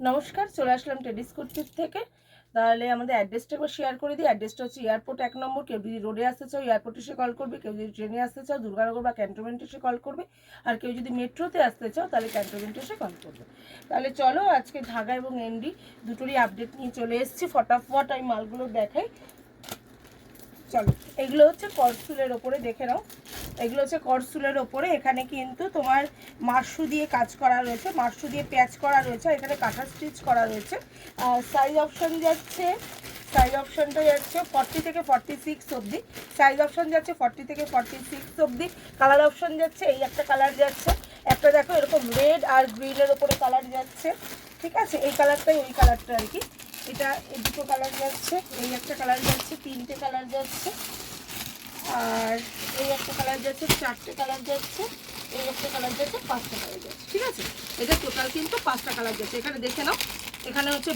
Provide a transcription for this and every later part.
নমস্কার, চলে আসলাম টেডিস কুর্তির থেকে। তাহলে আমাদের অ্যাড্রেসটা একবার শেয়ার করে দিই। অ্যাড্রেসটা হচ্ছে এয়ারপোর্ট 1 নম্বর। কেউ যদি রোডে আসতে চাও এয়ারপোর্টে এসে কল করবে, কেউ যদি ট্রেনে আসতে চাও দুর্গানগর বা ক্যান্টনমেন্টে এসে কল করবে, আর কেউ যদি মেট্রোতে আসতে চাও তাহলে ক্যান্টনমেন্টে এসে কল করবে। তাহলে চলো আজকে ধাগা এবং এন্ডি দুটোরই আপডেট নিয়ে চলে এসেছি। ফটাফট আমি মালগুলো দেখাই। চলো, এগুলো হচ্ছে করসুলের ওপরে, দেখে নাও। এগুলো হচ্ছে করসুলের ওপরে। এখানে কিন্তু তোমার মাশরু দিয়ে কাজ করা রয়েছে, মাশরু দিয়ে প্যাচ করা রয়েছে, এখানে কাঁথা স্টিচ করা রয়েছে। আর সাইজ অপশন যাচ্ছে, সাইজ অপশনটা যাচ্ছে 40 থেকে 46 অবধি। সাইজ অপশন যাচ্ছে 40 থেকে 46 অবধি। কালার অপশন যাচ্ছে, এই একটা কালার যাচ্ছে, একটা দেখো এরকম রেড আর গ্রিনের ওপরে কালার যাচ্ছে। ঠিক আছে, এই কালারটাই ওই কালারটা আর কি। এটা এই দুটো কালার যাচ্ছে, এই একটা কালার যাচ্ছে, তিনটে কালার যাচ্ছে, আর এই একটা কালার যাচ্ছে, চারটে কালার যাচ্ছে, এই একটা কালার যাচ্ছে, পাঁচটা কালার যাচ্ছে। ঠিক আছে, এটা টোটাল কিন্তু পাঁচটা কালার যাচ্ছে। এখানে দেখে নাও, এখানে হচ্ছে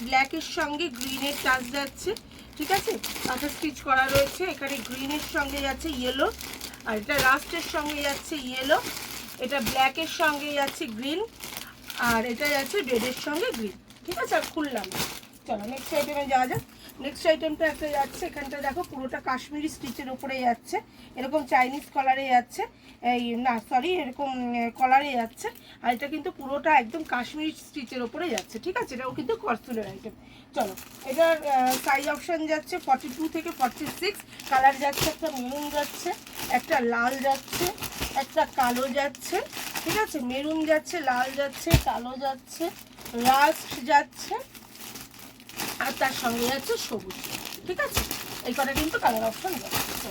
ব্ল্যাকের সঙ্গে গ্রিনের টাচ যাচ্ছে। ঠিক আছে, কাঁথা স্টিচ করা রয়েছে। এখানে গ্রিনের সঙ্গে যাচ্ছে ইয়েলো, আর এটা রাস্টের সঙ্গে যাচ্ছে ইয়েলো, এটা ব্ল্যাকের সঙ্গে যাচ্ছে গ্রিন, আর এটা যাচ্ছে রেডের সঙ্গে গ্রিন। ঠিক আছে, আর খুললাম। চলো নেক্সট আইটেমে যাওয়া যাক। নেক্সট আইটেমটা একটা যাচ্ছে, এখানটা দেখো পুরোটা কাশ্মীরি স্টিচের উপরে যাচ্ছে, এরকম চাইনিজ কলারে যাচ্ছে, এই না সরি এরকম কলারে যাচ্ছে। আর এটা কিন্তু পুরোটা একদম কাশ্মীরি স্টিচের উপরে যাচ্ছে। ঠিক আছে, এটাও কিন্তু করসুলের আইটেম। চলো, এটার সাইজ অপশান যাচ্ছে 42 থেকে 46। কালার যাচ্ছে, একটা মেরুন যাচ্ছে, একটা লাল যাচ্ছে, একটা কালো যাচ্ছে। ঠিক আছে, মেরুন যাচ্ছে, লাল যাচ্ছে, কালো যাচ্ছে, রাস্ট যাচ্ছে, আর তার সঙ্গে যাচ্ছে সবুজ। ঠিক আছে, এই কটা কিন্তু কালার অপশন যাচ্ছে।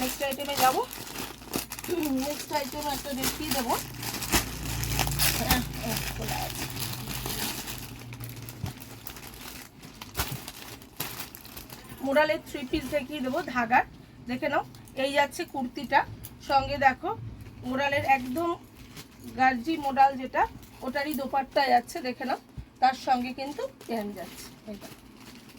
নেক্সট আইটেমে যাবো। নেক্সট আইটেম একটা দেখিয়ে দেবো। মোডালের 3 পিস দেখিয়ে দেবো ধাগার। দেখে নাও, এই যাচ্ছে কুর্তিটা, সঙ্গে দেখো মোডালের একদম গার্জি মোডাল যেটা, ওটারই দোপাট্টা যাচ্ছে। দেখে নাও, তার সঙ্গে কিন্তু প্যান্ট যাচ্ছে এটা।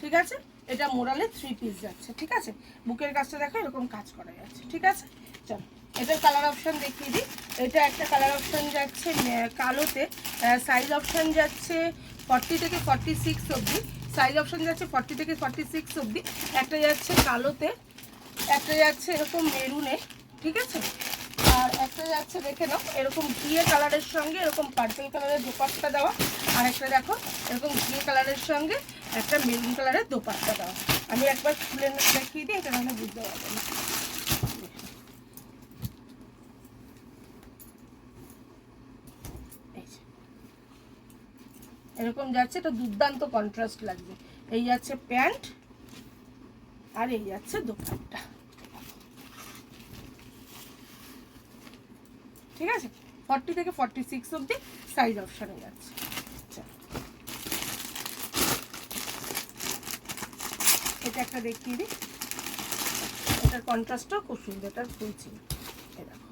ঠিক আছে, এটা মোরালের 3 পিস যাচ্ছে। ঠিক আছে, বুকের কাজটা দেখো এরকম কাজ করা যাচ্ছে। ঠিক আছে, চলো এটার কালার অপশান দেখিয়ে দিই। এটা একটা কালার অপশান যাচ্ছে কালোতে। সাইজ অপশান যাচ্ছে 40 থেকে 46 অবধি। সাইজ অপশান যাচ্ছে 40 থেকে 46 অবধি। একটা যাচ্ছে কালোতে, একটা যাচ্ছে এরকম মেরুনে। ঠিক আছে, আর একটা যাচ্ছে দেখে নাও এরকম ঘিয়ে কালারের সঙ্গে এরকম পার্পল কালারের দোপাট্টা দেওয়া, আর একটা দেখো এরকম ঘিয়ে কালারের সঙ্গে একটা মেরুন কালারের দোপাট্টা দেওয়া। আমি একবার খুলে দেখিয়ে দিই, এটা মানে বুঝতে পারবো না। এরকম যাচ্ছে, এটা দুর্দান্ত কন্ট্রাস্ট লাগবে। এই যাচ্ছে প্যান্ট, আর এই যাচ্ছে দোপাট্টা। ঠিক আছে, 40 থেকে 46 অবধি সাইজ অপশানে যাচ্ছে। এটা একটা দেখিয়ে দিই, এটার কন্ট্রাস্টটাও খুব সুন্দর, এটার ফুল ছিল এরকম,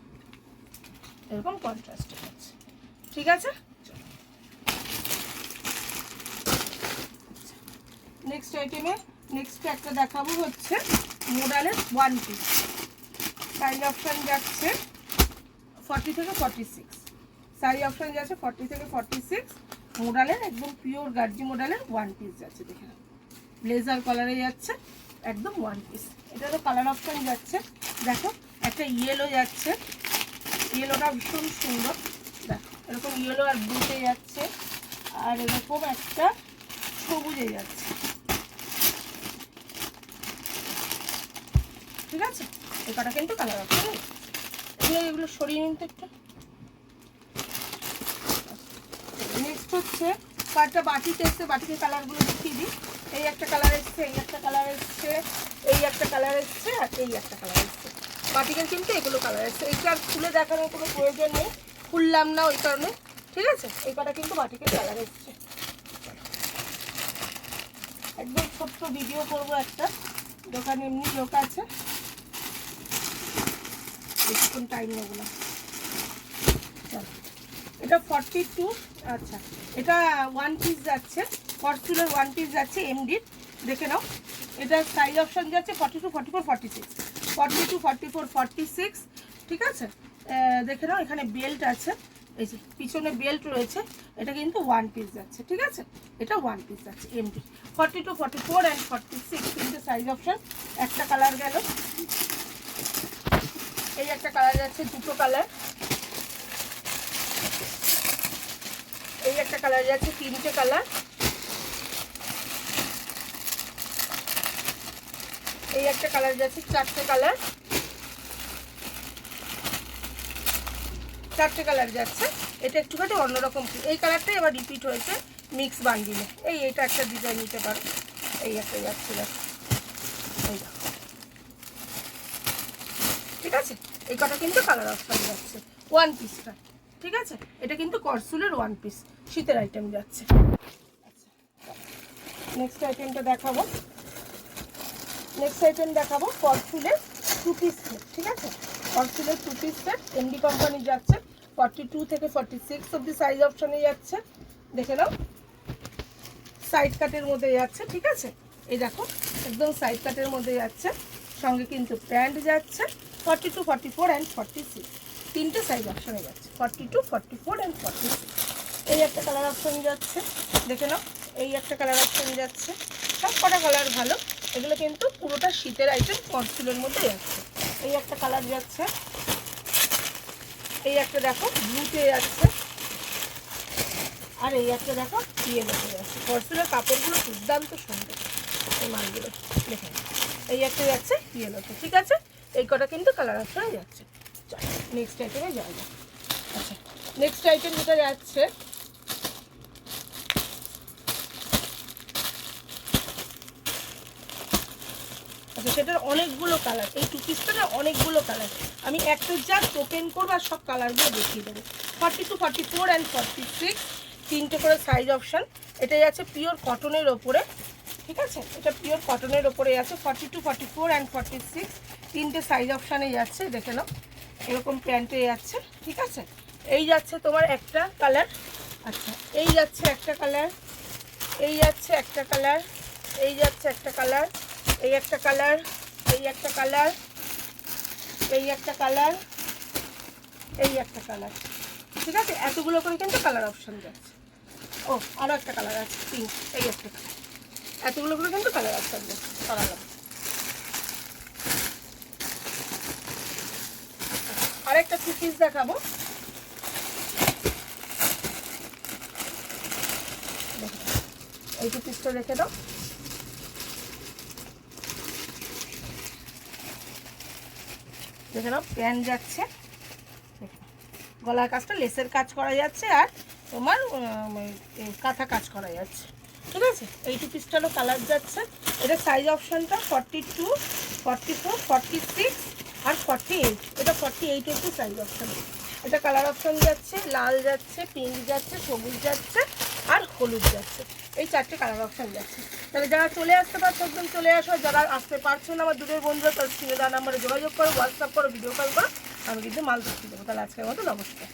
এরকম কন্ট্রাস্ট আছে। ঠিক আছে, নেক্সট আইটেমে নেক্সট একটা দেখাবো হচ্ছে মোডালের 1 পিস। সাইজ অপশান যাচ্ছে 40 থেকে 46। সাইজ অপশান যাচ্ছে 40 থেকে 46। মোডালের একদম পিওর গার্জি মোডালের 1 পিস যাচ্ছে। দেখে নাও, ব্লেজার কালারে যাচ্ছে, একদম 1 পিস। এটারও কালার অপশান যাচ্ছে, দেখো একটা ইয়েলো যাচ্ছে, ইয়েলোটা ভীষণ সুন্দর। দেখো এরকম ইয়েলো আর ব্লুতে যাচ্ছে, আর এরকম একটা সবুজে যাচ্ছে। ঠিক আছে, এই কটা কিন্তু কালার অপশান। এগুলো সরিয়ে নিন তো একটু। নেক্সট হচ্ছে কয়েকটা বাটিতে এসছে, বাটিতে কালারগুলো দেখিয়ে দিই। এই একটা কালার এসছে, এই একটা কালার এসছে, এই একটা কালার এসছে, আর এই একটা কালার এসছে। বাটিকের কিন্তু এগুলো কালার এসছে। এইটা আর খুলে দেখানোর কোনো প্রয়োজন নেই, খুললাম না ওই কারণে। ঠিক আছে, এই কটা কিন্তু বাটিকের কালার এসছে। একদম ছোট্ট ভিডিও করবো একটা, দোকানে এমনি লোক আছে, বেশিক্ষণ টাইম নেবো না। চলো, এটা 42। আচ্ছা, এটা 1 পিস যাচ্ছে, ফরচুনের 1 পিস যাচ্ছে এমডির। দেখে নাও, এটা সাইজ অপশান যাচ্ছে 42, 44, 46, 42, 44, 46। ঠিক আছে, দেখে নাও এখানে বেল্ট আছে, এই যে পিছনে বেল্ট রয়েছে, এটা কিন্তু 1 পিস যাচ্ছে, ঠিক আছে, এটা 1 পিস যাচ্ছে এমডি। 42, 44 অ্যান্ড 46 তিনটে সাইজ অপশন। একটা কালার গেল, এই একটা কালার যাচ্ছে, দুটো কালার, এই একটা কালার যাচ্ছে, তিনটে কালার, এই একটা কালার যাচ্ছে, চারটে কালার, চারটে কালার যাচ্ছে। এটা একটুখানি অন্যরকম, এই কালারটাই আবার রিপিট হয়েছে মিক্স বান্ডিলে। এইটা একটা ডিজাইন নিতে পারো, এই একটা যাচ্ছে, এই ঠিক আছে। এই কটা কিন্তু কালার অপশন যাচ্ছে 1 পিসটা, ঠিক আছে। এটা কিন্তু করসুলের 1 পিস শীতের আইটেম যাচ্ছে। নেক্সট আইটেমটা দেখাবো, নেক্সট আইটেম দেখাবো করসুলের 2 পিস সেট, ঠিক আছে। করসুলের 2 পিস সেট এমডি কোম্পানি যাচ্ছে। 42 থেকে 46 অবধি সাইজ অপশনে যাচ্ছে, দেখে নাও। সাইড কাটের মধ্যে যাচ্ছে, ঠিক আছে। এই দেখো একদম সাইড কাটের মধ্যে যাচ্ছে, সঙ্গে কিন্তু প্যান্ট যাচ্ছে। 42, 44 অ্যান্ড 46 তিনটে সাইজ অপশনে যাচ্ছে। 42, 44 অ্যান্ড 46 এই একটা কালার অপশন যাচ্ছে, দেখে নাও। এই একটা কালার অপশন যাচ্ছে, সব কটা কালার ভালো। এগুলো কিন্তু পুরোটা শীতের আইটেম, করসুলের মধ্যে যাচ্ছে। এই একটা কালার যাচ্ছে, এই একটা দেখো ব্লুতে যাচ্ছে, আর এই একটা দেখো ইয়েলোতে যাচ্ছে। করসুলের কাপড়গুলো দুর্দান্ত সুন্দর, এই মালগুলো দেখেন। এই একটা যাচ্ছে ইয়েলোতে, ঠিক আছে। এই কটা কিন্তু কালার অপশনে যাচ্ছে। চল নেক্সট আইটেমে যাওয়া যাক। আচ্ছা, নেক্সট আইটেম যেটা যাচ্ছে, আচ্ছা সেটার অনেকগুলো কালার। এই 2 পিসটা না অনেকগুলো কালার, আমি একটা জাস্ট ওপেন করবো আর সব কালারগুলো দেখিয়ে দেবো। 42, 44 অ্যান্ড 46 তিনটে করে সাইজ অপশান। এটা যাচ্ছে পিওর কটনের ওপরে, ঠিক আছে। এটা পিওর কটনের ওপরে যাচ্ছে। 42, 44 অ্যান্ড 46 তিনটে সাইজ অপশানে যাচ্ছে, দেখে নাও। এরকম প্যান্টে যাচ্ছে, ঠিক আছে। এই যাচ্ছে তোমার একটা কালার, আচ্ছা এই যাচ্ছে একটা কালার, এই যাচ্ছে একটা কালার, এই যাচ্ছে একটা কালার, এই একটা কালার, এই একটা কালার, এই একটা কালার, এই একটা কালার, ঠিক আছে। এতগুলো করে কিন্তু কালার অপশন যাচ্ছে। ও আরও একটা কালার আছে পিঙ্ক, এই একটা কালার, এতগুলো করে কিন্তু কালার অপশন যাচ্ছে। সরালাম। আরেকটা 2 পিস দেখাবো, এই 2 পিসটা রেখে দাও। দেখে নাও প্যান্ট যাচ্ছে, গলার কাজটা লেসের কাজ করা যাচ্ছে, আর তোমার কাঁথা কাজ করা যাচ্ছে, ঠিক আছে। এই 2 পিসটারও কালার যাচ্ছে। এটা সাইজ অপশানটা 42, 44, 46 আর 48। এটা 48 হচ্ছে সাইজ অপশান। এটা কালার অপশান যাচ্ছে, লাল যাচ্ছে, পিঙ্ক যাচ্ছে, সবুজ যাচ্ছে আর হলুদ যাচ্ছে। এই চারটে কালার অপশান যাচ্ছে। তাহলে যারা চলে আসতে পারছো একদম চলে আসো, যারা আসতে পারছো না আমার দূরের বন্ধুরা, তার স্ক্রিনে দেওয়া নাম্বারে যোগাযোগ করো, হোয়াটসঅ্যাপ করো, ভিডিও কল করো, আমি কিন্তু মাল দেখিয়ে দেবো। তাহলে আজকের মতো নমস্কার।